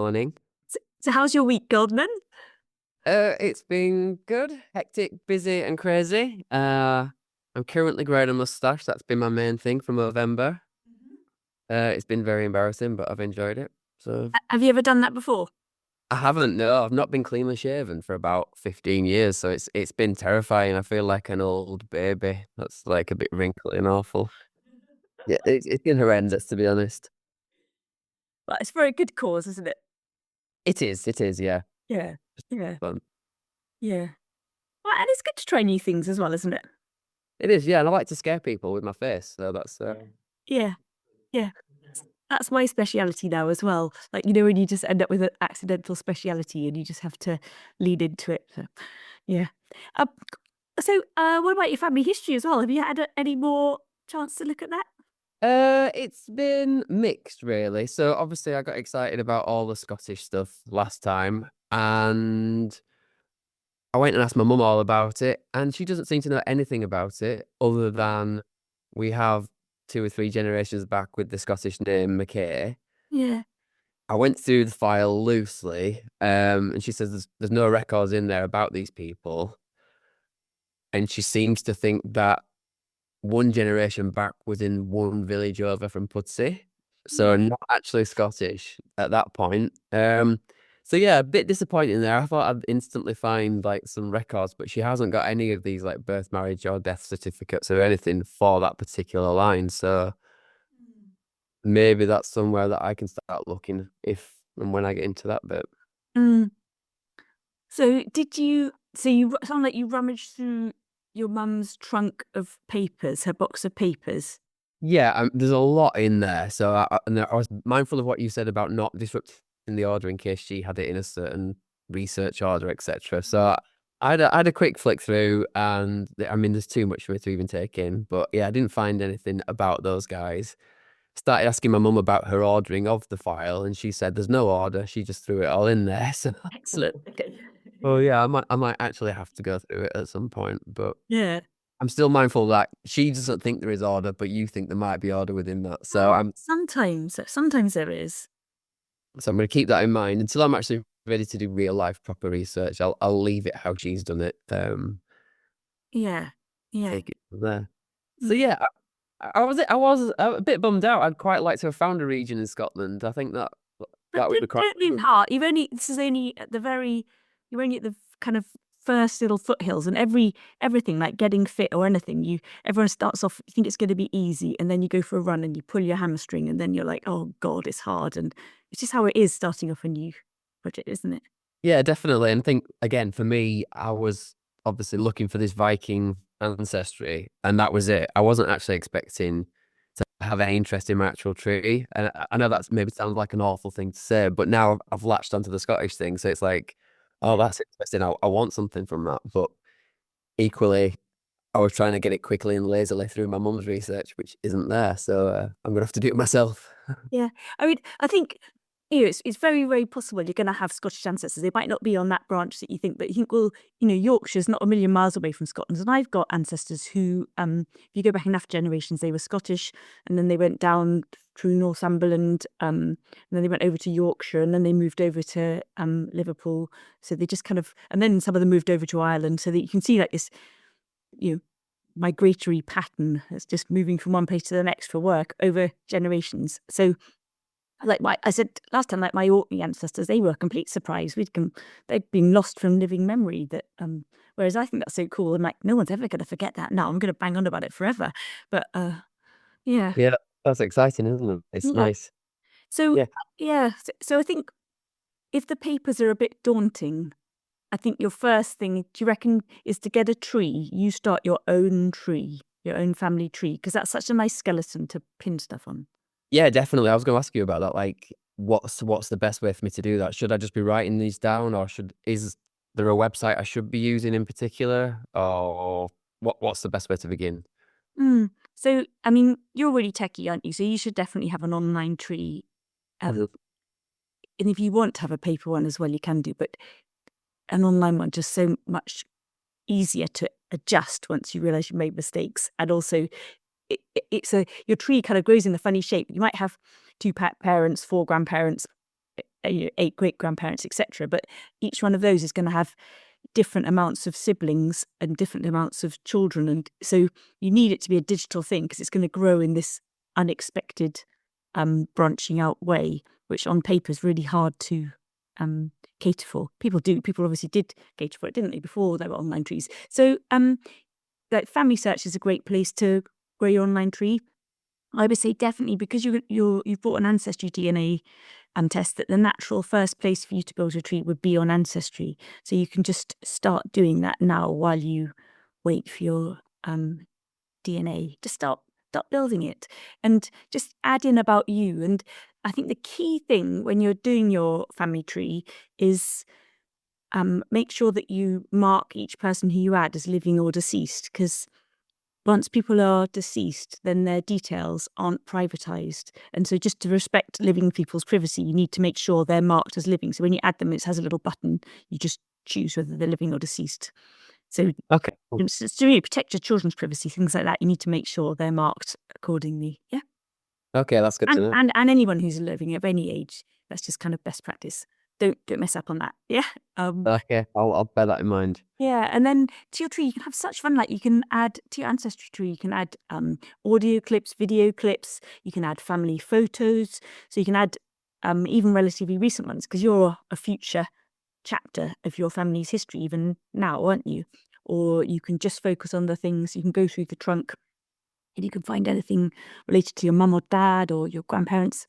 morning. So how's your week gone then? It's been good, hectic, busy, and crazy. I'm currently growing a mustache. That's been my main thing for November. It's been very embarrassing, but I've enjoyed it. So Have you ever done that before? I haven't. No, I've not been cleanly shaven for about 15 years. So it's been terrifying. I feel like an old baby. That's like a bit wrinkly and awful. Yeah, it's been horrendous, to be honest. Well, it's for a good cause, isn't it? It is. It is. Yeah. Yeah, yeah, Fun. yeah. Well, and it's good to try new things as well, isn't it? It is. Yeah, and I like to scare people with my face. So that's Yeah, yeah. That's my speciality now as well. Like, when you just end up with an accidental speciality and you just have to lead into it. So, yeah. Um, what about your family history as well? Have you had any more chance to look at that? It's been mixed really. So obviously I got excited about all the Scottish stuff last time and I went and asked my mum all about it and she doesn't seem to know anything about it other than we have two or three generations back with the Scottish name McKay. Yeah. I went through the file loosely, and she says there's no records in there about these people. And she seems to think that one generation back was in one village over from Pudsey, so Yeah. not actually Scottish at that point. So yeah, a bit disappointing there. I thought I'd instantly find like some records, but she hasn't got any of these like birth, marriage, or death certificates or anything for that particular line. So maybe that's somewhere that I can start looking if and when I get into that bit. Mm. So you sound like you rummaged through your mum's trunk of papers, her box of papers. Yeah, there's a lot in there. So and I was mindful of what you said about not disrupting the order in case she had it in a certain research order, etc. So I had a quick flick through, and I mean, there's too much for me to even take in. But yeah, I didn't find anything about those guys. Started asking my mum about her ordering of the file, and she said there's no order. She just threw it all in there. So, Excellent. Okay. oh yeah, I might actually have to go through it at some point, but. Yeah. I'm still mindful that she doesn't think there is order, but you think there might be order within that. So Sometimes there is. I'm going to keep that in mind until I'm actually ready to do real life proper research. I'll leave it how she's done it. Yeah. Yeah. Take it from there. So Mm. yeah, I was a bit bummed out. I'd quite like to have found a region in Scotland. I think that But that would be quite don't lean fun. hard. This is only at the very, you're only at the kind of first little foothills, and everything like getting fit or anything, everyone starts off, you think it's going to be easy, and then you go for a run and you pull your hamstring, and then you're like, oh God, it's hard. And it's just how it is starting off a new project, isn't it? Yeah, definitely. And I think again for me, I was obviously looking for this Viking ancestry, and that was it. I wasn't actually expecting to have any interest in my actual tree. And I know that's maybe sounds like an awful thing to say, but now I've latched onto the Scottish thing. So it's like, oh, Yeah. that's interesting. I want something from that. But equally, I was trying to get it quickly and lazily through my mum's research, which isn't there. So I'm going to have to do it myself. Yeah. I mean, I think it's very, very possible you're going to have Scottish ancestors. They might not be on that branch that you think, but you think, well, Yorkshire's not a million miles away from Scotland. And I've got ancestors who, if you go back enough generations, they were Scottish, and then they went down through Northumberland, and then they went over to Yorkshire, and then they moved over to Liverpool. So they just kind of, and then some of them moved over to Ireland. So that you can see like this, you know, migratory pattern that's just moving from one place to the next for work over generations. So I said last time, like my Orkney ancestors, they were a complete surprise. They'd been lost from living memory. Whereas I think that's so cool. I'm like, no one's ever going to forget that. Now I'm going to bang on about it forever. But yeah, Yeah, that's exciting, isn't it? It's yeah. nice. So Yeah. yeah, so I think if the papers are a bit daunting, I think your first thing, do you reckon, is to get a tree? You start your own tree, your own family tree, because that's such a nice skeleton to pin stuff on. Yeah, definitely. I was going to ask you about that. Like, what's the best way for me to do that? Should I just be writing these down, or is there a website I should be using in particular, or what's the best way to begin? Mm. So, I mean, you're really techie, aren't you? So you should definitely have an online tree. Mhm. And if you want to have a paper one as well, you can do. But an online one just so much easier to adjust once you realize you made mistakes. And also, your tree kind of grows in a funny shape. You might have two parents, four grandparents, 8 great-grandparents, etc. But each one of those is going to have different amounts of siblings and different amounts of children. And so you need it to be a digital thing because it's going to grow in this unexpected branching out way, which on paper is really hard to cater for. People obviously did cater for it, didn't they, before there were online trees. So like Family Search is a great place to grow your online tree. I would say definitely, because you've bought an Ancestry DNA test, that the natural first place for you to build your tree would be on Ancestry. So you can just start doing that now while you wait for your DNA. Just start building it and just add in about you. And I think the key thing when you're doing your family tree is make sure that you mark each person who you add as living or deceased, because once people are deceased, then their details aren't privatized. And so just to respect living people's privacy, you need to make sure they're marked as living. So when you add them, it has a little button. You just choose whether they're living or deceased. So Okay. Cool. to really protect your children's privacy, things like that, you need to make sure they're marked accordingly. Yeah. Okay, that's good to know. And anyone who's living of any age, that's just kind of best practice. Don't mess up on that. Yeah. Okay, I'll bear that in mind. Yeah, and then to your tree, you can have such fun. Like you can add to your Ancestry tree, you can add audio clips, video clips. You can add family photos. So you can add even relatively recent ones, because you're a future chapter of your family's history even now, aren't you? Or you can just focus on the things. You can go through the trunk, and you can find anything related to your mum or dad or your grandparents.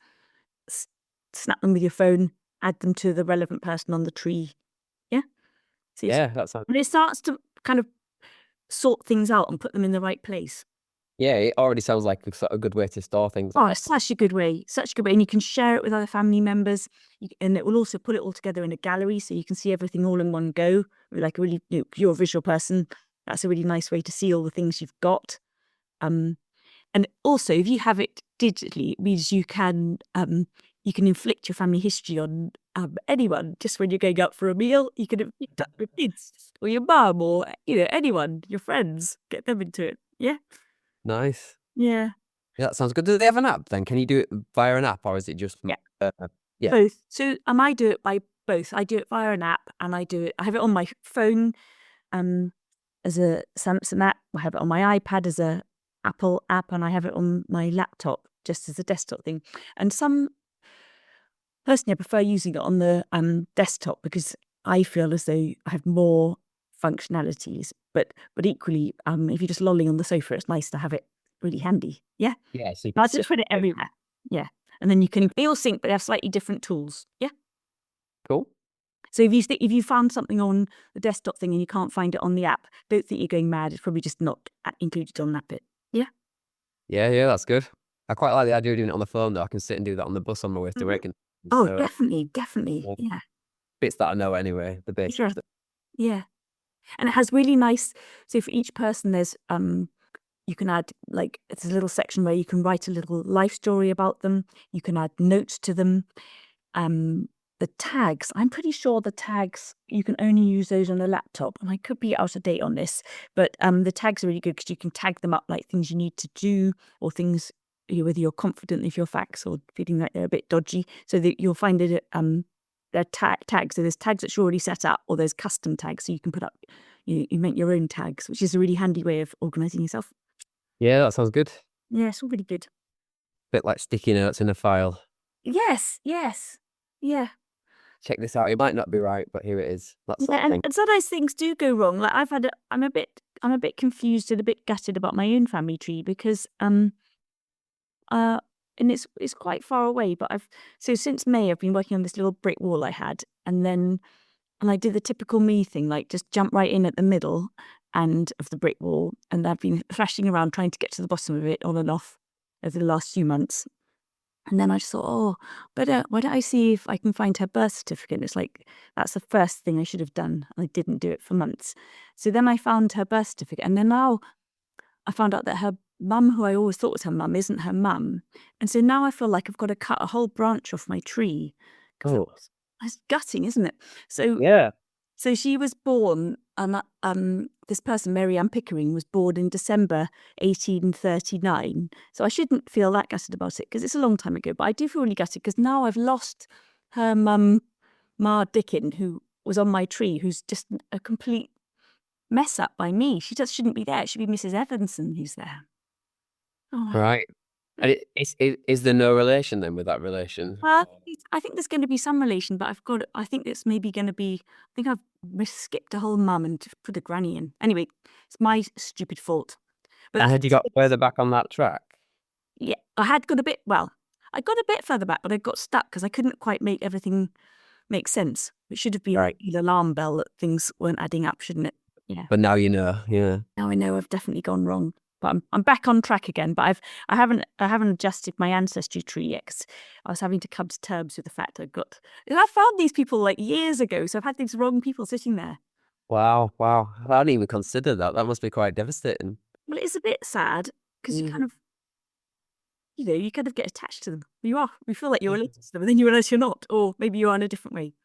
Snap them with your phone, add them to the relevant person on the tree. Yeah. So Yeah, that sounds. and it starts to kind of sort things out and put them in the right place. Yeah, it already sounds like a good way to store things. Oh, it's such a good way, and you can share it with other family members, and it will also put it all together in a gallery, so you can see everything all in one go. Like you're a visual person, that's a really nice way to see all the things you've got. And also, if you have it digitally, it means you can inflict your family history on anyone. Just when you're going out for a meal, you can inflict that with kids or your mum or anyone, your friends. Get them into it. Yeah. Nice. Yeah. Yeah, that sounds good. Do they have an app then? Can you do it via an app, or is it just? Yeah. Yeah. Both. So I do it by both. I do it via an app, and I have it on my phone as a Samsung app. I have it on my iPad as a Apple app, and I have it on my laptop just as a desktop thing. And personally, I prefer using it on the desktop because I feel as though I have more functionalities. But equally, if you're just lolling on the sofa, it's nice to have it really handy. Yeah. Yeah. So I just put it everywhere. Yeah. And then they all sync, but they have slightly different tools. Yeah. Cool. So if you found something on the desktop thing and you can't find it on the app, don't think you're going mad. It's probably just not included on that bit. Yeah. Yeah, that's good. I quite like the idea of doing it on the phone, though. I can sit and do that on the bus on my way to work. Oh, definitely. Yeah. Bits that I know anyway, the basics. Sure. Yeah. And it has really nice. So for each person, there's you can add, like, it's a little section where you can write a little life story about them. You can add notes to them. The tags, I'm pretty sure the tags, you can only use those on a laptop, and I could be out of date on this, but the tags are really good because you can tag them up like things you need to do, or things whether you're confident of your facts or feeling like they're a bit dodgy, so that you'll find it they're tags. So there's tags that you already set up, or there's custom tags, so you can put up, you make your own tags, which is a really handy way of organizing yourself. Yeah, that sounds good. Yeah, it's all really good. Bit like sticky notes in a file. Yes. Yeah. Check this out. It might not be right, but here it is. That sort of thing. And sometimes things do go wrong. Like I'm a bit confused and a bit gutted about my own family tree because and it's quite far away. But so since May I've been working on this little brick wall I had, and I did the typical me thing, like just jump right in at the middle and of the brick wall, and I've been thrashing around trying to get to the bottom of it on and off over the last few months. And then I just thought, why don't I see if I can find her birth certificate? And it's like, that's the first thing I should have done. I didn't do it for months. So then I found her birth certificate. And then now I found out that her mum, who I always thought was her mum, isn't her mum. And so now I feel like I've got to cut a whole branch off my tree. Oh. It's gutting, isn't it? So yeah. So she was born, this person, Mary Ann Pickering, was born in December 1839. So I shouldn't feel that gutted about it because it's a long time ago. But I do feel really gutted because now I've lost her mum, Ma Dickin, who was on my tree, who's just a complete mess up by me. She just shouldn't be there. It should be Mrs. Evanson who's there. Oh, Right. And is there no relation then with that relation? I think there's going to be some relation, but I think it's maybe going to be, I think I've skipped a whole mum and put a granny in. Anyway, it's my stupid fault. But And had you got further back on that track? yeah, I got a bit further back, but I got stuck because I couldn't quite make everything make sense. It should have been Right. an alarm bell that things weren't adding up, shouldn't it? Yeah. But now you know, yeah. Now I know I've definitely gone wrong. But I'm back on track again. But I haven't adjusted my ancestry tree yet 'cause I was having to come to terms with the fact I found these people like years ago, so I've had these wrong people sitting there. Wow. I hadn't even considered that. That must be quite devastating. Well, it's a bit sad because you kind of get attached to them. You feel like you're related to them, and then you realise you're not, or maybe you are in a different way.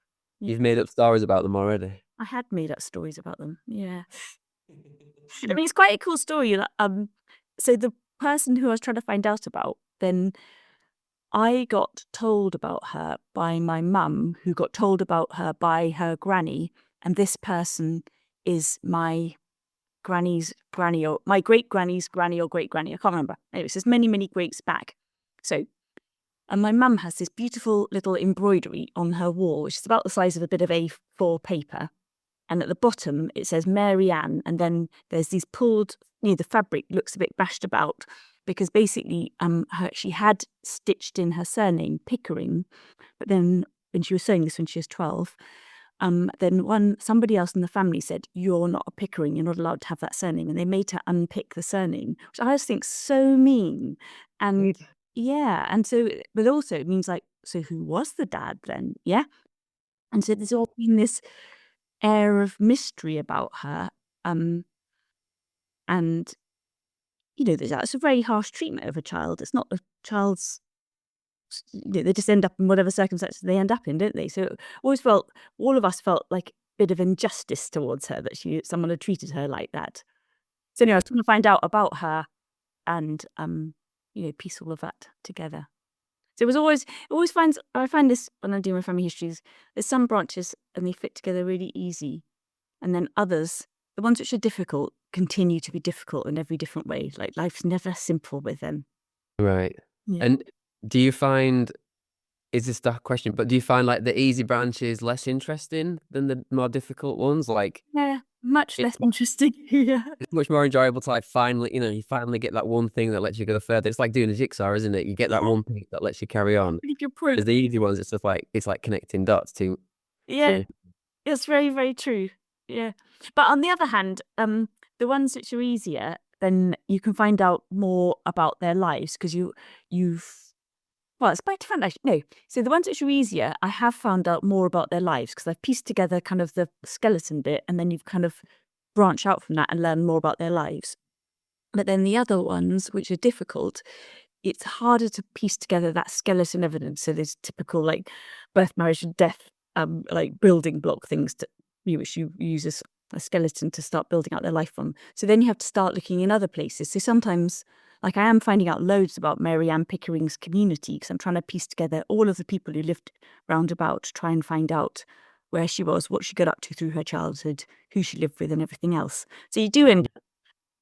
You've made up stories about them already. I had made up stories about them. Yeah. I mean, it's quite a cool story. So the person who I was trying to find out about, then I got told about her by my mum, who got told about her by her granny, and this person is my granny's granny, or my great granny's granny, or great granny. I can't remember. Anyway, so it's many greats back. So, and my mum has this beautiful little embroidery on her wall, which is about the size of a bit of A4 paper. And at the bottom, it says Mary Ann. And then there's these pulled, the fabric looks a bit bashed about because basically she had stitched in her surname, Pickering. But then when she was sewing this when she was 12, then somebody else in the family said, "You're not a Pickering, you're not allowed to have that surname." And they made her unpick the surname, which I just think so mean. And yeah, and so, but also it means like, so who was the dad then? Yeah. And so there's all been this air of mystery about her. And, that's a very harsh treatment of a child. It's not a child's, they just end up in whatever circumstances they end up in, don't they? So all of us felt like a bit of injustice towards her that someone had treated her like that. So anyway, I was trying to find out about her and, piece all of that together. So I find this when I'm doing my family histories, there's some branches and they fit together really easy. And then others, the ones which are difficult, continue to be difficult in every different way. Like life's never simple with them. Right. Yeah. And do you find, is this the question, but do you find like the easy branches less interesting than the more difficult ones? Like, Yeah, much less interesting. Yeah. it's much more enjoyable to like finally, you finally get that one thing that lets you go further. It's like doing a jigsaw, isn't it? You get that one piece that lets you carry on. Because the easy ones, it's just like, it's like connecting dots to. Yeah, it's very, very true. Yeah. But on the other hand, the ones which are easier, then you can find out more about their lives because it's quite different actually. No. So the ones which are easier, I have found out more about their lives because I've pieced together kind of the skeleton bit and then you've kind of branch out from that and learn more about their lives. But then the other ones, which are difficult, it's harder to piece together that skeleton evidence. So there's typical like birth, marriage, and death, like building block things which you use as a skeleton to start building out their life from. So then you have to start looking in other places. So sometimes, like I am finding out loads about Mary Ann Pickering's community because I'm trying to piece together all of the people who lived round about to try and find out where she was, what she got up to through her childhood, who she lived with, and everything else. So you do end up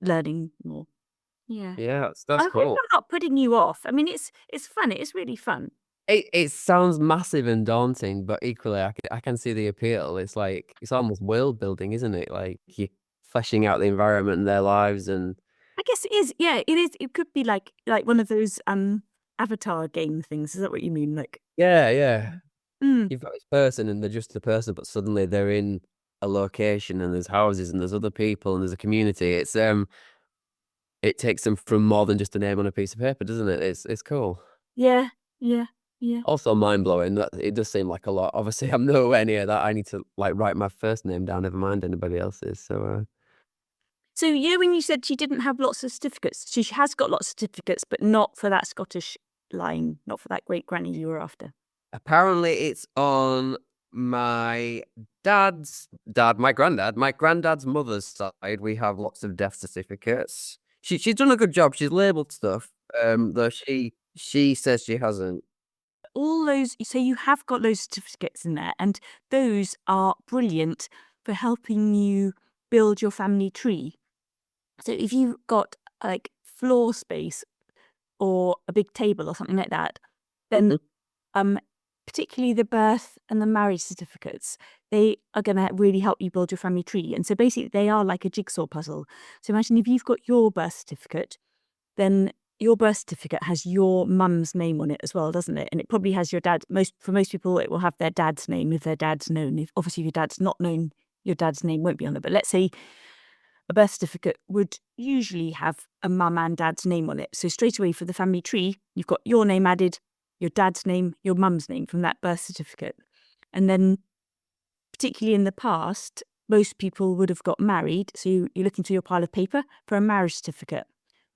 learning more. Yeah. Yeah, that's I hope cool. I'm not putting you off. I mean, it's fun. It's really fun. It sounds massive and daunting, but equally, I can see the appeal. It's like, it's almost world building, isn't it? Like you're fleshing out the environment and their lives, and I guess it is. Yeah, it is. It could be like one of those avatar game things. Is that what you mean? Like, yeah. mm, You've got this person and they're just a person, but suddenly they're in a location and there's houses and there's other people and there's a community. It takes them from more than just a name on a piece of paper, doesn't it? It's cool. yeah. Also mind blowing. That it does seem like a lot. Obviously, I'm nowhere near that. I need to like write my first name down, never mind anybody else's. So So when you said she didn't have lots of certificates, she has got lots of certificates, but not for that Scottish line, not for that great granny you were after. apparently it's on my dad's dad, my granddad's mother's side. We have lots of death certificates. She's done a good job. She's labelled stuff. Though she says she hasn't. all those, so you have got those certificates in there, and those are brilliant for helping you build your family tree. So if you've got like floor space or a big table or something like that, then particularly the birth and the marriage certificates, they are going to really help you build your family tree. And so basically they are like a jigsaw puzzle. So imagine if you've got your birth certificate, then your birth certificate has your mum's name on it as well, doesn't it? And it probably has your dad. For most people, it will have their dad's name if their dad's known. If obviously if your dad's not known, your dad's name won't be on it. But let's say a birth certificate would usually have a mum and dad's name on it. So straight away for the family tree, you've got your name added, your dad's name, your mum's name from that birth certificate. And then particularly in the past, most people would have got married. So you look into your pile of paper for a marriage certificate.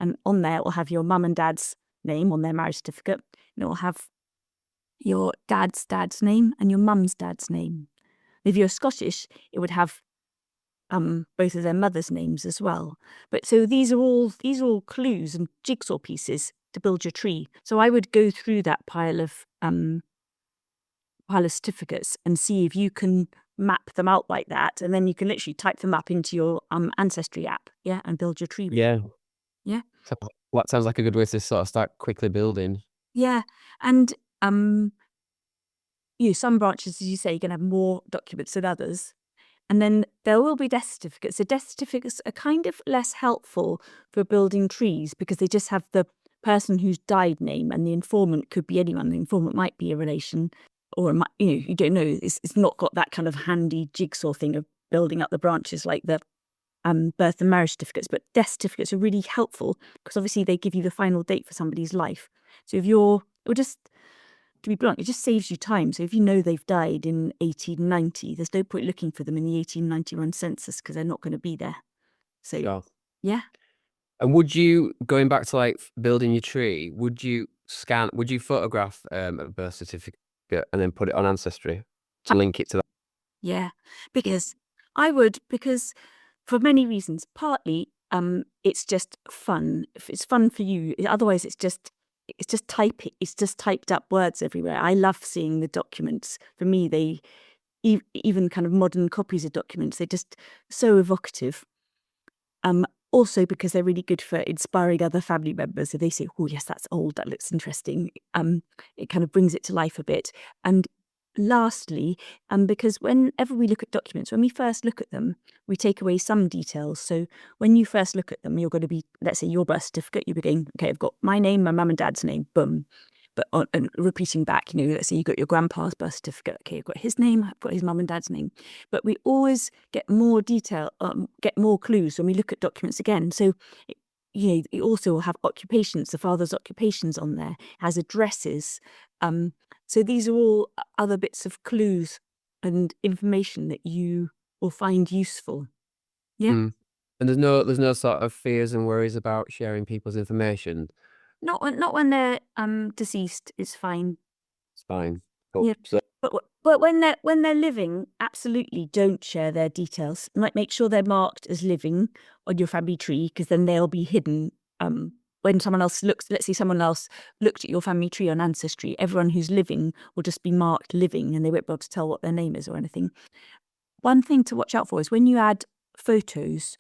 And on there, it will have your mum and dad's name on their marriage certificate. And it will have your dad's name and your mum's dad's name. If you're Scottish, it would have both of their mothers' names as well. But so these are all clues and jigsaw pieces to build your tree. So I would go through that pile of certificates and see if you can map them out like that, and then you can literally type them up into your Ancestry app, and build your tree. Yeah. Yeah. So that sounds like a good way to sort of start quickly building. Yeah, and some branches, as you say, you're going to have more documents than others. And then there will be death certificates. So death certificates are kind of less helpful for building trees because they just have the person who's died name, and the informant could be anyone. The informant might be a relation, or it might, you don't know. It's not got that kind of handy jigsaw thing of building up the branches like the birth and marriage certificates. But death certificates are really helpful because obviously they give you the final date for somebody's life. So to be blunt, it just saves you time. So if you know they've died in 1890, there's no point looking for them in the 1891 census because they're not going to be there. So, yeah. And would you, going back to like building your tree, would you photograph a birth certificate and then put it on Ancestry to link it to that? Yeah, because for many reasons. Partly, it's just fun. It's fun for you. Otherwise, it's just typed up words everywhere. I love seeing the documents. For me, they even kind of modern copies of documents, they're just so evocative. Also because they're really good for inspiring other family members. So they say, oh yes, that's old, that looks interesting. It kind of brings it to life a bit. And lastly, because whenever we look at documents, when we first look at them, we take away some details. So when you first look at them, you're going to be, let's say your birth certificate, you're going, okay, I've got my name, my mum and dad's name, boom. But and repeating back, let's say you got your grandpa's birth certificate. Okay, I've got his name, I've got his mum and dad's name. But we always get more detail, get more clues when we look at documents again. So, it also will have occupations, the father's occupations on there, has addresses. So these are all other bits of clues and information that you will find useful. Yeah. And there's no sort of fears and worries about sharing people's information. Not when they're deceased. It's fine. It's fine. Cool. Yeah. So, but when they're living, absolutely don't share their details. Make sure they're marked as living on your family tree, because then they'll be hidden. When someone else looks, let's say someone else looked at your family tree on Ancestry, everyone who's living will just be marked living, and they won't be able to tell what their name is or anything. One thing to watch out for is when you add photos.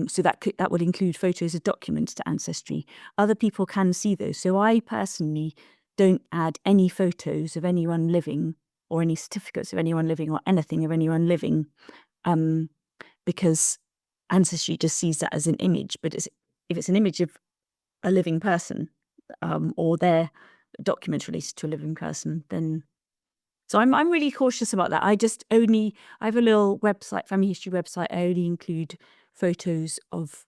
So that would include photos of documents to Ancestry. Other people can see those. So I personally don't add any photos of anyone living or any certificates of anyone living or anything of anyone living, because Ancestry just sees that as an image. But if it's an image of a living person, or their documents related to a living person, then. So I'm really cautious about that. I have a little website, family history website. I only include photos of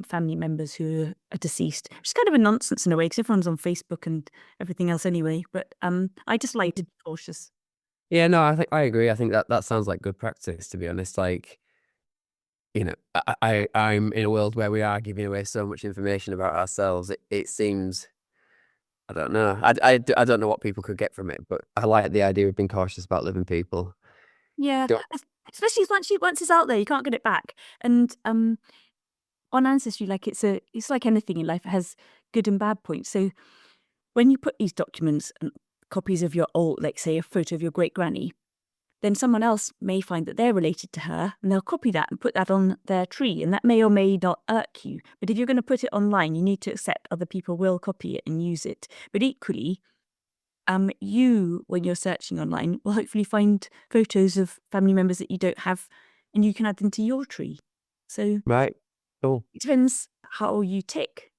family members who are deceased, which is kind of a nonsense in a way because everyone's on Facebook and everything else anyway. But I just like to be cautious. Yeah, no, I agree. I think that sounds like good practice, to be honest. Like, I'm in a world where we are giving away so much information about ourselves. It seems, I don't know. I don't know what people could get from it, but I like the idea of being cautious about living people. Yeah, especially once it's out there, you can't get it back. And on Ancestry, like it's like anything in life, it has good and bad points. So when you put these documents copies of your old, like say a photo of your great granny, then someone else may find that they're related to her and they'll copy that and put that on their tree. And that may or may not irk you. But if you're going to put it online, you need to accept other people will copy it and use it. But equally, you, when you're searching online, will hopefully find photos of family members that you don't have and you can add them to your tree. So Right. Cool. it depends how you tick.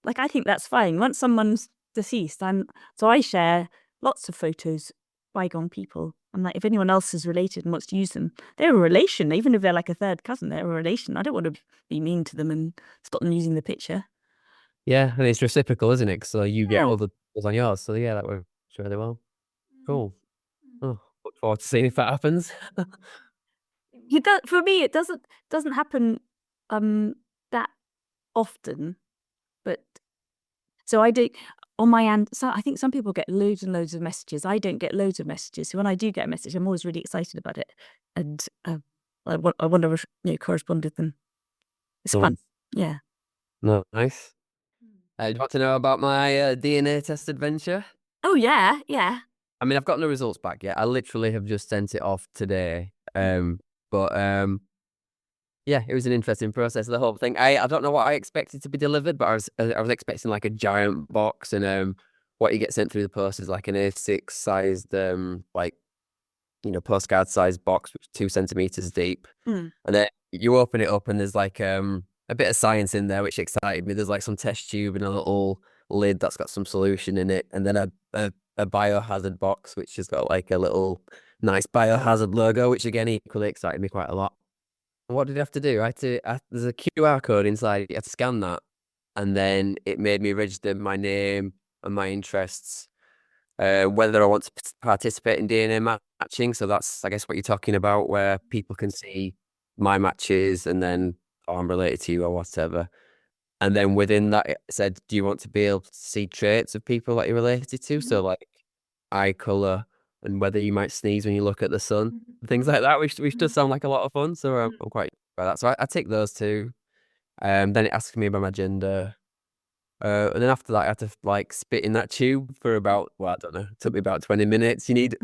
Like, I think that's fine. Once someone's deceased, so I share lots of photos, bygone people. I'm like, if anyone else is related and wants to use them, they're a relation. Even if they're like a third cousin, they're a relation. I don't want to be mean to them and stop them using the picture. Yeah, and it's reciprocal, isn't it? So you get Yeah. all the pictures on yours. So yeah, that works really well. Cool. Oh, look forward to seeing if that happens. For me, it doesn't happen that often, but so I do on my end. So I think some people get loads and loads of messages. I don't get loads of messages. So when I do get a message, I'm always really excited about it, and I want to correspond with them. It's fun. Yeah. No, nice. Do you want to know about my DNA test adventure? Oh yeah, yeah. I mean, I've got no results back yet. I literally have just sent it off today. But yeah, it was an interesting process. The whole thing. I don't know what I expected to be delivered, but I was expecting like a giant box, and what you get sent through the post is like an A6 sized like postcard sized box, which is 2 centimeters deep, and then you open it up and there's like a bit of science in there, which excited me. There's like some test tube and a little lid that's got some solution in it, and then a biohazard box which has got like a little nice biohazard logo, which again equally excited me quite a lot. What did I have to do? There's a QR code inside. You have to scan that, and then it made me register my name and my interests, whether I want to participate in DNA matching. So that's, I guess, what you're talking about, where people can see my matches and then, oh, I'm related to you or whatever. And then within that, it said, do you want to be able to see traits of people that you're related to? So like eye color and whether you might sneeze when you look at the sun, things like that, which does sound like a lot of fun. So I'm quite about that. So I tick those two. Then it asks me about my gender. And then after that, I had to like spit in that tube for about, well, I don't know, it took me about 20 minutes. You need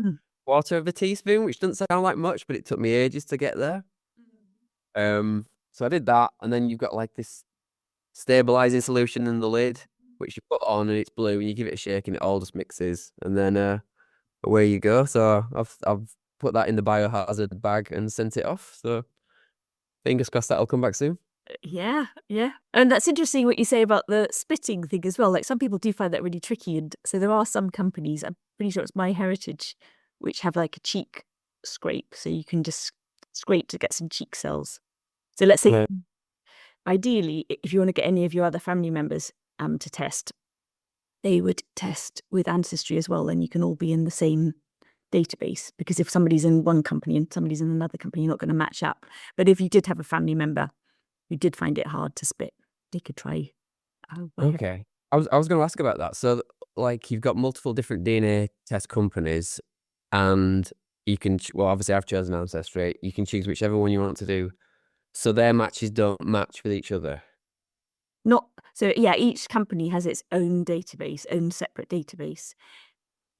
quarter of a teaspoon, which doesn't sound like much, but it took me ages to get there. So I did that, and then you've got like this stabilizing solution in the lid, which you put on and it's blue, and you give it a shake and it all just mixes, and then away you go. So I've put that in the biohazard bag and sent it off. So fingers crossed that'll come back soon. Yeah, yeah. And that's interesting what you say about the spitting thing as well. Like some people do find that really tricky. And so there are some companies, I'm pretty sure it's MyHeritage, which have like a cheek scrape. So you can just scrape to get some cheek cells. So let's say, ideally, if you want to get any of your other family members to test, they would test with Ancestry as well. Then you can all be in the same database, because if somebody's in one company and somebody's in another company, you're not going to match up. But if you did have a family member who did find it hard to spit, they could try. Okay. I was going to ask about that. So like you've got multiple different DNA test companies, and you can, well, obviously I've chosen Ancestry. You can choose whichever one you want to do. So their matches don't match with each other. Not so. Yeah, each company has its own database, own separate database.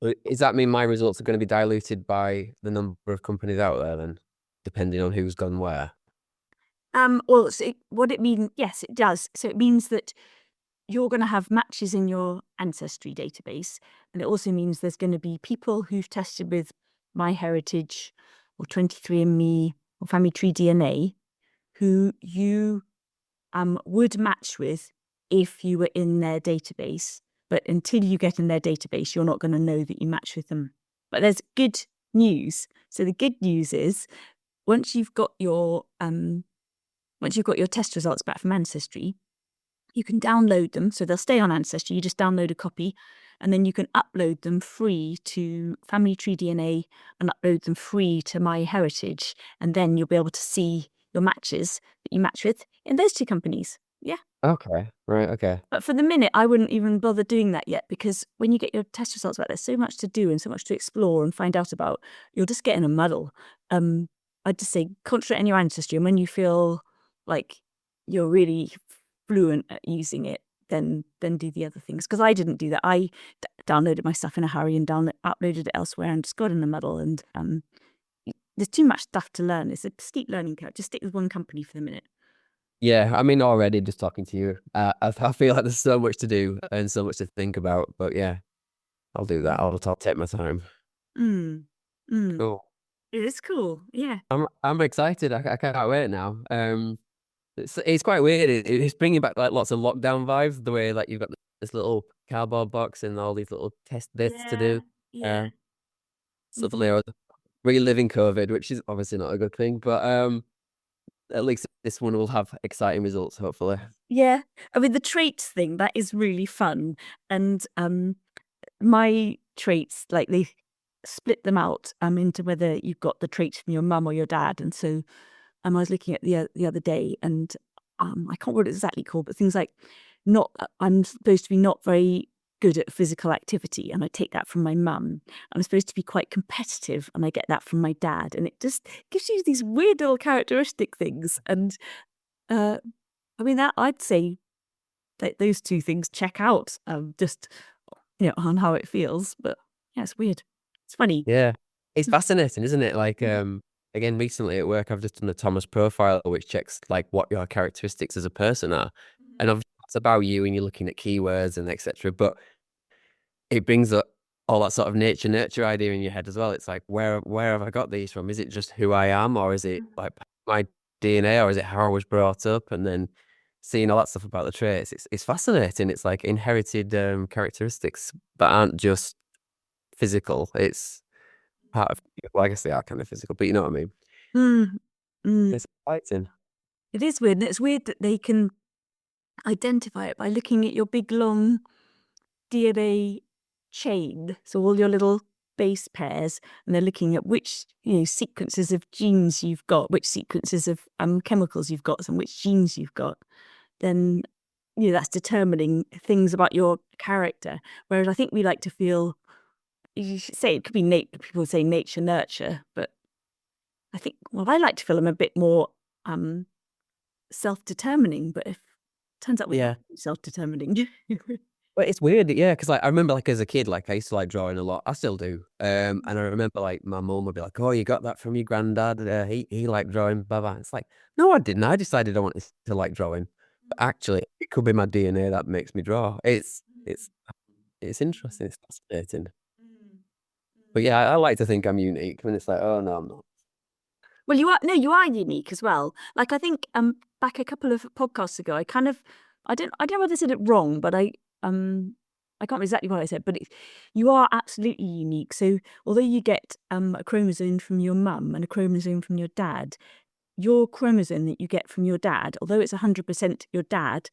Does that mean my results are going to be diluted by the number of companies out there then, depending on who's gone where? Well, so what it means, yes, it does. So it means that you're going to have matches in your Ancestry database, and it also means there's going to be people who've tested with MyHeritage or 23andMe or Family Tree DNA who you would match with if you were in their database. But until you get in their database, you're not going to know that you match with them. But there's good news. So the good news is, once you've got your test results back from Ancestry, you can download them. So they'll stay on Ancestry. You just download a copy, and then you can upload them free to Family Tree DNA and upload them free to MyHeritage. And then you'll be able to see your matches that you match with in those two companies. Yeah. Okay. Right. Okay. But for the minute, I wouldn't even bother doing that yet, because when you get your test results back, there's so much to do and so much to explore and find out about. You'll just get in a muddle. I'd just say concentrate on your Ancestry, and when you feel like you're really fluent at using it, then do the other things. Because I didn't do that. I downloaded my stuff in a hurry and uploaded it elsewhere and just got in the muddle. And there's too much stuff to learn. It's a steep learning curve. Just stick with one company for the minute. Yeah, I mean, already just talking to you, I feel like there's so much to do and so much to think about. But yeah, I'll do that. I'll take my time. Mm. Mm. Cool. It is cool. Yeah. I'm excited. I can't wait now. It's quite weird. It's bringing back like lots of lockdown vibes. The way like you've got this little cardboard box and all these little test bits to Yeah. do. Yeah. Stuff like reliving COVID, which is obviously not a good thing, but at least this one will have exciting results, hopefully. Yeah. I mean, the traits thing, that is really fun. And my traits, like they split them out into whether you've got the traits from your mum or your dad. And so I was looking at the other day, and I can't remember what it's exactly called, but things like I'm supposed to be not very good at physical activity, and I take that from my mum. I'm supposed to be quite competitive, and I get that from my dad. And it just gives you these weird little characteristic things. And I mean, that I'd say that those two things check out, just on how it feels. But yeah, it's weird. It's funny. Yeah. It's fascinating, isn't it? Like, again, recently at work, I've just done a Thomas profile, which checks like what your characteristics as a person are. And obviously it's about you and you're looking at keywords and etc. But it brings up all that sort of nature nurture idea in your head as well. It's like, where have I got these from? Is it just who I am, or is it like my DNA, or is it how I was brought up? And then seeing all that stuff about the traits, it's fascinating. It's like inherited characteristics that aren't just physical. It's part of, well, I guess they are kind of physical, but you know what I mean. Mm, mm. It's exciting. It is weird, and it's weird that they can identify it by looking at your big long DNA chain. So all your little base pairs, and they're looking at which sequences of genes you've got, which sequences of chemicals you've got, and which genes you've got. Then that's determining things about your character. Whereas I think we like to feel, you should say it could be people say nature nurture, but I think I like to feel I'm a bit more self-determining. But if turns out we're Yeah. not self-determining. But it's weird, yeah, because like I remember like as a kid, like I used to like drawing a lot. I still do. And I remember like my mum would be like, "Oh, you got that from your granddad? He liked drawing, blah blah." It's like, no, I didn't. I decided I wanted to like drawing. But actually, it could be my DNA that makes me draw. It's interesting. It's fascinating. But yeah, I like to think I'm unique. And it's like, oh no, I'm not. Well, you are unique as well. Like I think back a couple of podcasts ago, I don't know whether I said it wrong, but I can't remember exactly what I said, but you are absolutely unique. So although you get a chromosome from your mum and a chromosome from your dad, your chromosome that you get from your dad, although it's 100% your dad,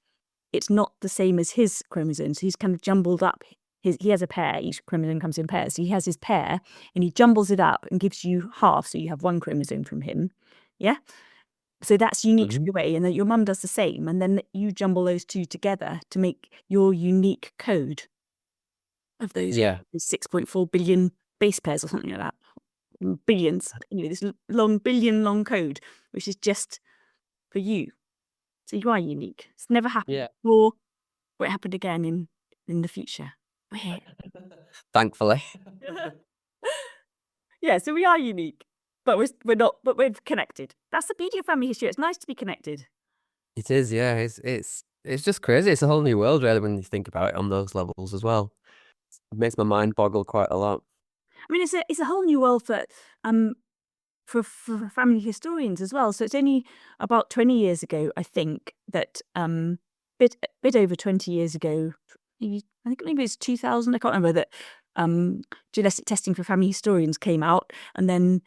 it's not the same as his chromosome. So he's kind of jumbled up. He has a pair. Each chromosome comes in pairs. So he has his pair, and he jumbles it up and gives you half. So you have one chromosome from him. Yeah. So that's unique Mhm. your way, and then your mum does the same, and then you jumble those two together to make your unique code of those Yeah, 6.4 billion base pairs or something like that. Billions. This long billion long code, which is just for you. So you are unique. It's never happened yeah. before, or it happened again in the future. Weird. Thankfully. Yeah, so we are unique, but we're not. But we're connected. That's the beauty of family history. It's nice to be connected. It is, yeah. It's just crazy. It's a whole new world, really, when you think about it on those levels as well. It makes my mind boggle quite a lot. I mean, it's a whole new world for family historians as well. So it's only about 20 years ago, I think, that bit over 20 years ago, maybe, I think maybe it's 2000. I can't remember that. Genetic testing for family historians came out, and then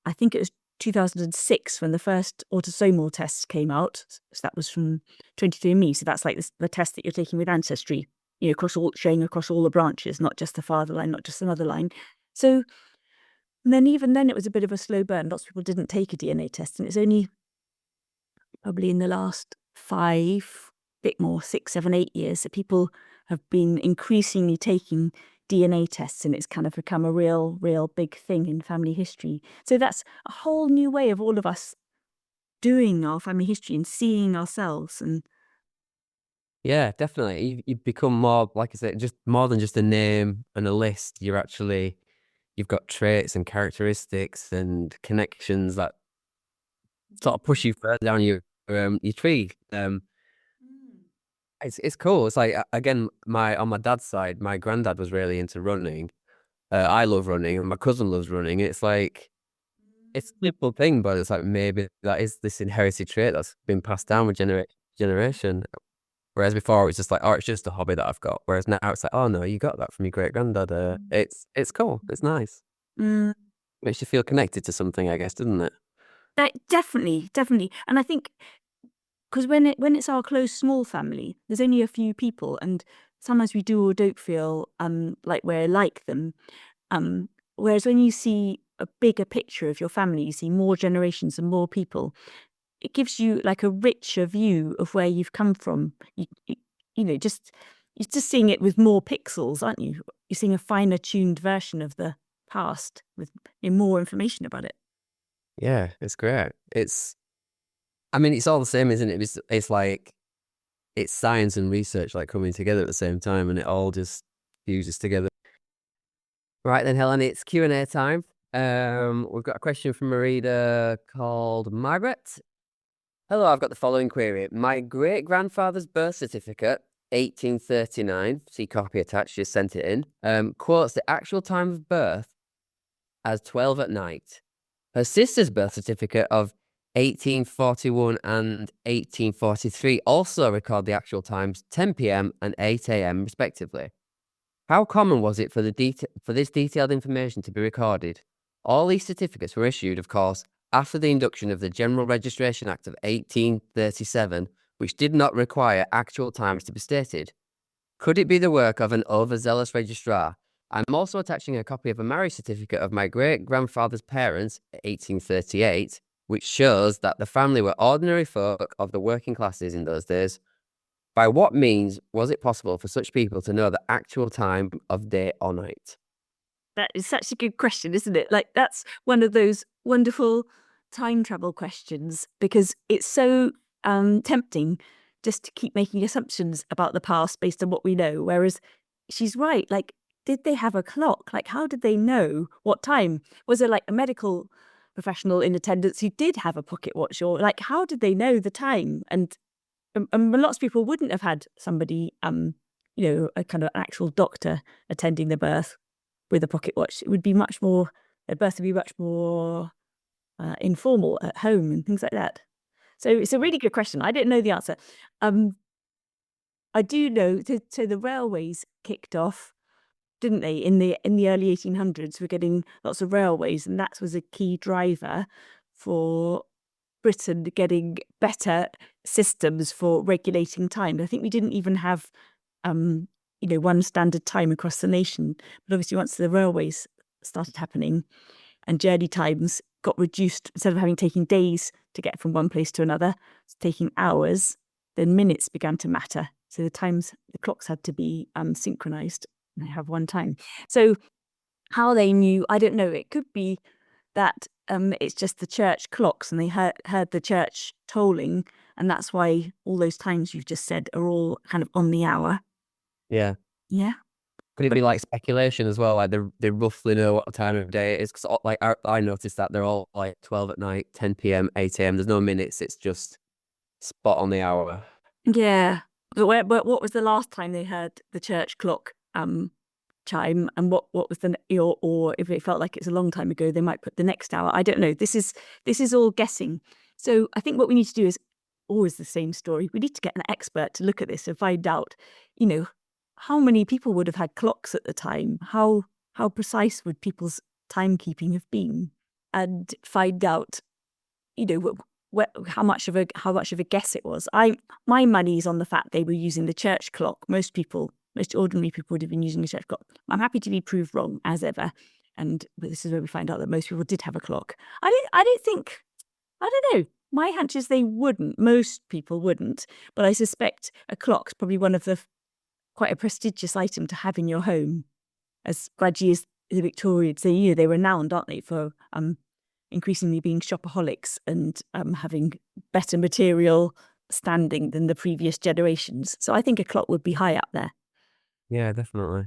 I think it was 2006 when the first autosomal tests came out. So that was from 23andMe. So that's like the test that you're taking with Ancestry, showing across all the branches, not just the father line, not just the mother line. So and then even then it was a bit of a slow burn. Lots of people didn't take a DNA test, and it's only probably in the last 6, 7, 8 years that people have been increasingly taking DNA tests, and it's kind of become a real big thing in family history. So that's a whole new way of all of us doing our family history and seeing ourselves. And Yeah, definitely. You become more, like I said, just more than just a name and a list. You've got traits and characteristics and connections that sort of push you further down your tree. It's cool. It's like again, my on my dad's side, my granddad was really into running. I love running, and my cousin loves running. It's like it's a simple thing, but it's like maybe that is this inherited trait that's been passed down with generation. Whereas before it was just like, oh, it's just a hobby that I've got. Whereas now it's like, oh no, you got that from your great granddad. It's cool. It's nice. Mm. Makes you feel connected to something, I guess, doesn't it? Definitely, definitely. And I think because when it's our close small family, there's only a few people, and sometimes we do or don't feel like we're like them. Whereas when you see a bigger picture of your family, you see more generations and more people, it gives you like a richer view of where you've come from. You know, just you're just seeing it with more pixels, aren't you? You're seeing a finer tuned version of the past with more information about it. Yeah, it's great. I mean, it's all the same, isn't it? It's like it's science and research like coming together at the same time, and it all just fuses together. Right then, Helen, it's Q&A time. We've got a question from a reader called Margaret. Hello, I've got the following query. My great grandfather's birth certificate, 1839, see copy attached, just sent it in, quotes the actual time of birth as 12 at night. Her sister's birth certificate of 1841 and 1843 also record the actual times 10 p.m. and 8 a.m. respectively. How common was it for this detailed information to be recorded? All these certificates were issued, of course, after the induction of the General Registration Act of 1837, which did not require actual times to be stated. Could it be the work of an overzealous registrar? I'm also attaching a copy of a marriage certificate of my great-grandfather's parents, 1838, which shows that the family were ordinary folk of the working classes in those days. By what means was it possible for such people to know the actual time of day or night? That is such a good question, isn't it? Like, that's one of those wonderful time travel questions because it's so tempting just to keep making assumptions about the past based on what we know. Whereas she's right. Like, did they have a clock? Like, how did they know what time? Was there like a medical professional in attendance who did have a pocket watch? Or like, how did they know the time? And lots of people wouldn't have had somebody, a kind of actual doctor attending the birth with a pocket watch. It would be much more, their birth would be much more informal at home and things like that. So it's a really good question. I didn't know the answer. I do know, so the railways kicked off, didn't they, in the early 1800s? We're getting lots of railways, and that was a key driver for Britain getting better systems for regulating time. I think we didn't even have one standard time across the nation. But obviously, once the railways started happening and journey times got reduced, instead of having taken days to get from one place to another, it's taking hours, then minutes began to matter. So the clocks had to be synchronized and have one time. So how they knew, I don't know. It could be that it's just the church clocks and they heard the church tolling, and that's why all those times you've just said are all kind of on the hour. Yeah. Yeah. Could it be like speculation as well? Like they roughly know what time of day it is? Because like I noticed that they're all like 12 at night, 10 p.m., 8 a.m. There's no minutes. It's just spot on the hour. Yeah. But what was the last time they heard the church clock chime, and what was or if it felt like it's a long time ago, they might put the next hour. I don't know. This is all guessing. So I think what we need to do is always the same story. We need to get an expert to look at this and find out, how many people would have had clocks at the time? How precise would people's timekeeping have been? And find out, how much of a guess it was. My money's on the fact they were using the church clock. Most ordinary people would have been using the church clock. I'm happy to be proved wrong as ever. But this is where we find out that most people did have a clock. I don't know. My hunch is they wouldn't. Most people wouldn't. But I suspect a clock's probably one of the quite a prestigious item to have in your home. As grudgy as the Victorians, they're renowned, aren't they, for increasingly being shopaholics and having better material standing than the previous generations. So I think a clock would be high up there. Yeah, definitely.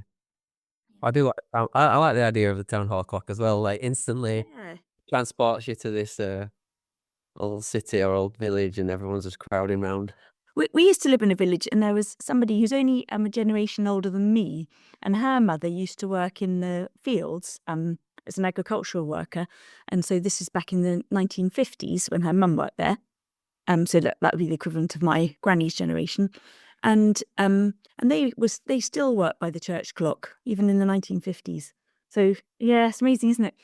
I do like. I like the idea of the town hall clock as well. Like instantly Yeah. transports you to this old city or old village, and everyone's just crowding round. We used to live in a village, and there was somebody who's only a generation older than me, and her mother used to work in the fields as an agricultural worker. And so this is back in the 1950s when her mum worked there. So that would be the equivalent of my granny's generation. And they still work by the church clock, even in the 1950s. So yeah, it's amazing, isn't it?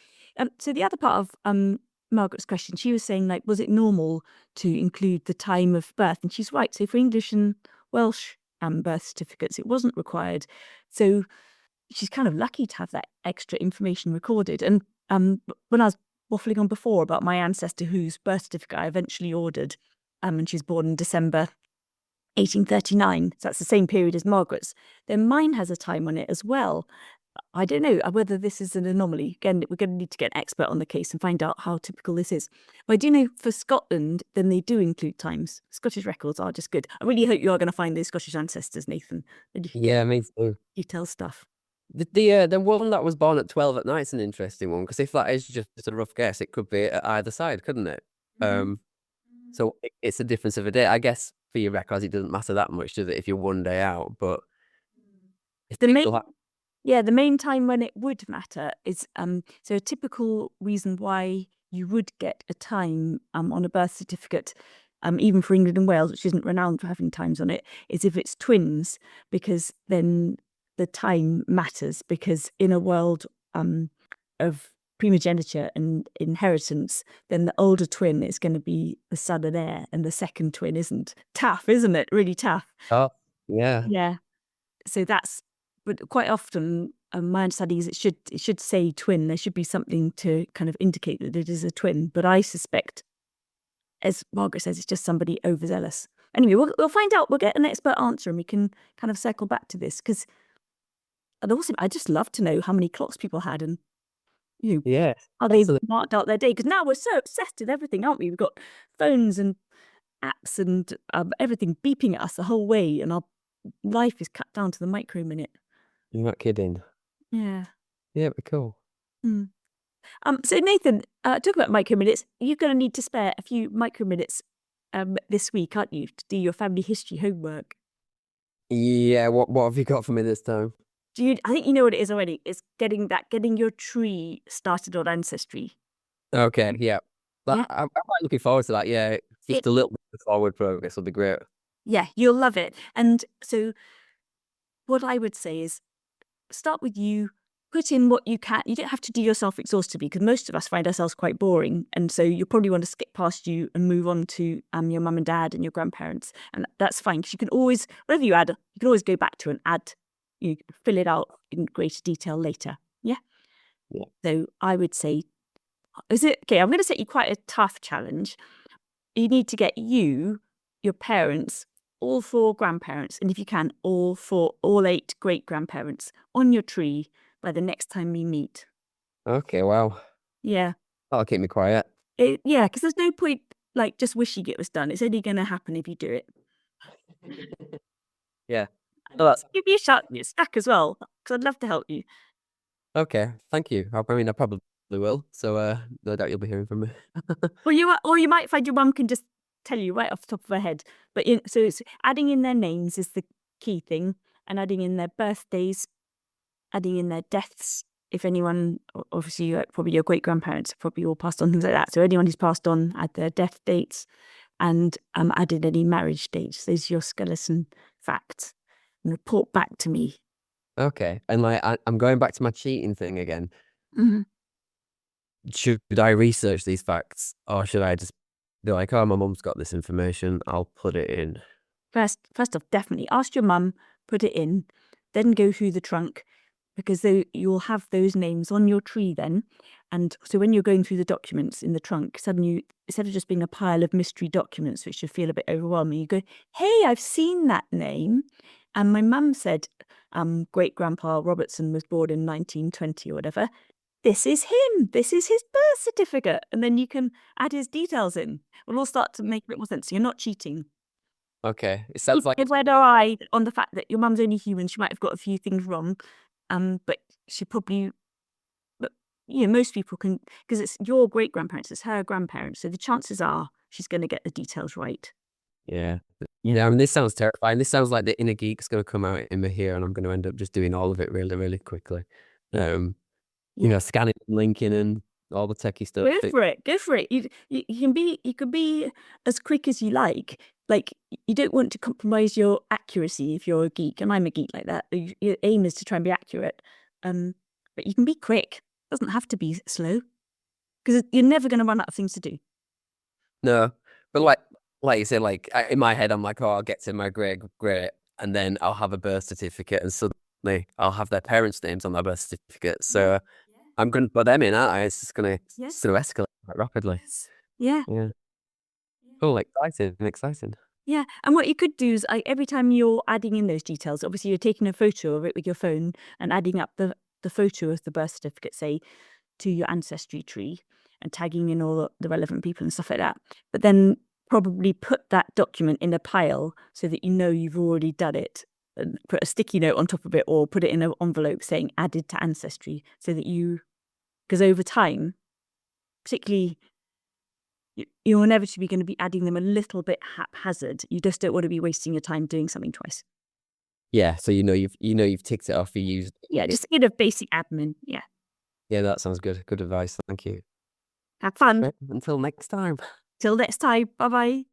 So the other part of Margaret's question, she was saying, like, was it normal to include the time of birth? And she's right. So for English and Welsh birth certificates, it wasn't required. So she's kind of lucky to have that extra information recorded. And when I was waffling on before about my ancestor whose birth certificate I eventually ordered, and she was born in December 1839, so that's the same period as Margaret's, then mine has a time on it as well. I don't know whether this is an anomaly. Again, we're going to need to get an expert on the case and find out how typical this is. But I do know for Scotland, then they do include times. Scottish records are just good. I really hope you are going to find those Scottish ancestors, Nathan. Yeah, me too. Detail stuff. The one that was born at 12 at night is an interesting one, because if that is just a rough guess, it could be at either side, couldn't it? So it's a difference of a day. I guess for your records, it doesn't matter that much, does it, if you're one day out? But if The main, people have- yeah, the main time when it would matter is so a typical reason why you would get a time on a birth certificate, even for England and Wales, which isn't renowned for having times on it, is if it's twins, because then the time matters. Because in a world of primogeniture and inheritance, then the older twin is going to be the son and heir, and the second twin isn't. Tough, isn't it? Really tough. Oh, yeah. Yeah. So that's, but quite often my understanding is it should say twin. There should be something to kind of indicate that it is a twin. But I suspect, as Margaret says, it's just somebody overzealous. Anyway, we'll find out. We'll get an expert answer, and we can kind of circle back to this, because, and also, I just love to know how many clocks people had, and Yeah. how they Absolutely. marked out their day. Because now we're so obsessed with everything, aren't we? We've got phones and apps and everything beeping at us the whole way, and our life is cut down to the micro minute. You're not kidding. Yeah. Yeah, but cool. So Nathan, talk about micro minutes. You're going to need to spare a few micro minutes this week, aren't you, to do your family history homework? Yeah, what have you got for me this time? I think you know what it is already. It's getting your tree started on Ancestry. Okay, yeah. Yeah. I'm quite looking forward to that. Yeah, just a little bit of forward progress will be great. Yeah, you'll love it. And so what I would say is start with you, put in what you can. You don't have to do yourself exhaustively, because most of us find ourselves quite boring. And so you probably want to skip past you and move on to your mum and dad and your grandparents. And that's fine, because you can always, whatever you add, you can always go back to and add, you fill it out in greater detail later. Yeah. Yeah. So I would say, I'm going to set you quite a tough challenge. You need to get you, your parents, all 4 grandparents, and if you can, all 8 great grandparents on your tree by the next time we meet. Okay, wow. Yeah. That'll keep me quiet. Yeah, because there's no point like just wishing it was done. It's only going to happen if you do it. Yeah. No, that's Give you a shout when you're stuck as well, because I'd love to help you. okay. Thank you. I mean, I probably will. So, no doubt you'll be hearing from me. Or you might find your mum can just tell you right off the top of her head. But so it's adding in their names is the key thing, and adding in their birthdays, adding in their deaths. If anyone, obviously, probably your great grandparents have probably all passed on, things like that. So anyone who's passed on, add their death dates, and add in any marriage dates. Those are your skeleton facts, and report back to me. Okay. And like, I'm going back to my cheating thing again. Mm-hmm. Should I research these facts, or should I just be like, oh, my mum's got this information, I'll put it in? First off, definitely ask your mum, put it in, then go through the trunk, because you'll have those names on your tree then. And so when you're going through the documents in the trunk, suddenly, instead of just being a pile of mystery documents, which should feel a bit overwhelming, you go, hey, I've seen that name. And my mum said great grandpa Robertson was born in 1920 or whatever. This is him. This is his birth certificate. And then you can add his details in. We'll all start to make a bit more sense. So you're not cheating. Okay. It sounds like Where do I on the fact that your mum's only human? She might have got a few things wrong, but she probably. But most people can, because it's your great grandparents, it's her grandparents, so the chances are she's going to get the details right. yeah. I mean, this sounds terrifying. This sounds like the inner geek's going to come out in me here, and I'm going to end up just doing all of it really, really quickly. Scanning and linking and all the techie stuff. Go for it. Go for it. You can be as quick as you like. Like, you don't want to compromise your accuracy if you're a geek, and I'm a geek like that. Your aim is to try and be accurate. But you can be quick. It doesn't have to be slow, because you're never going to run out of things to do. No, but like you said, in my head, I'm like, oh, I'll get to my great, and then I'll have a birth certificate, and suddenly I'll have their parents' names on my birth certificate. So I'm going to put them in, aren't I? It's just going to escalate quite rapidly. Yeah. Yeah. Cool, exciting. Yeah, and what you could do is every time you're adding in those details, obviously you're taking a photo of it with your phone and adding up the photo of the birth certificate, say, to your ancestry tree and tagging in all the relevant people and stuff like that. But then probably put that document in a pile so that you've already done it, and put a sticky note on top of it, or put it in an envelope saying added to ancestry, so that because over time, particularly, you're inevitably going to be adding them a little bit haphazard. You just don't want to be wasting your time doing something twice. Yeah, so you've ticked it off. You used. Yeah, just a bit of basic admin. Yeah. Yeah, that sounds good. Good advice. Thank you. Have fun. Right, until next time. Till next time. Bye bye.